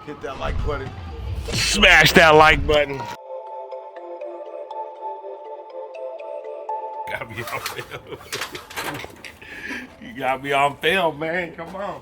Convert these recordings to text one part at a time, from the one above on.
Hit that like button. Smash that like button. Got me on film. You got me on film, man. Come on.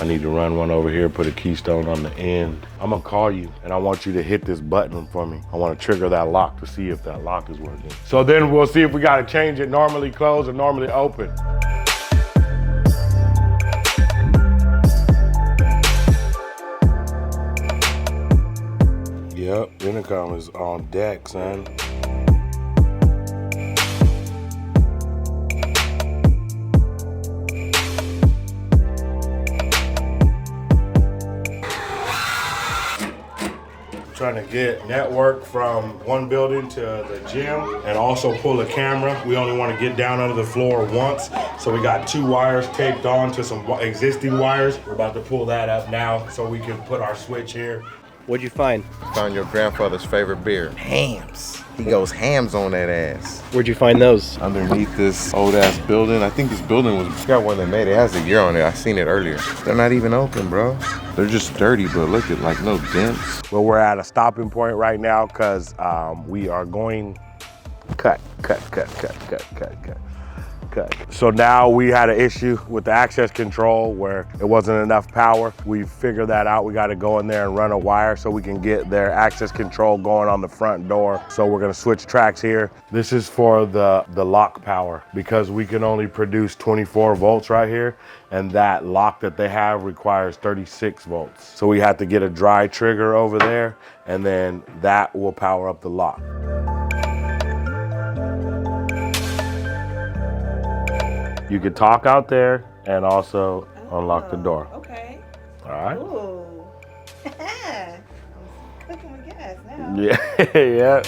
I need to run one over here, put a keystone on the end. I'm gonna call you and I want you to hit this button for me. I wanna trigger that lock to see if that lock is working. So then we'll see if we gotta change it normally closed or normally open. Yep, intercom is on deck, son. Trying to get network from one building to the gym and also pull a camera. We only want to get down under the floor once. So we got 2 wires taped on to some existing wires. We're about to pull that up now so we can put our switch here. What'd you find? Found your grandfather's favorite beer. Hams. He goes hams on that ass. Where'd you find those? Underneath this old ass building. I think this building was, I forgot when they made it. It has a year on it. I seen it earlier. They're not even open, bro. They're just dirty, but look at like no dents. Well, we're at a stopping point right now because we are going cut. So now we had an issue with the access control where it wasn't enough power. We figured that out. We got to go in there and run a wire so we can get their access control going on the front door. So we're going to switch tracks here. This is for the lock power because we can only produce 24 volts right here. And that lock that they have requires 36 volts. So we have to get a dry trigger over there and then that will power up the lock. You can talk out there and also unlock the door. Okay. All right. Ooh. I'm cooking with gas now. Yeah, yeah.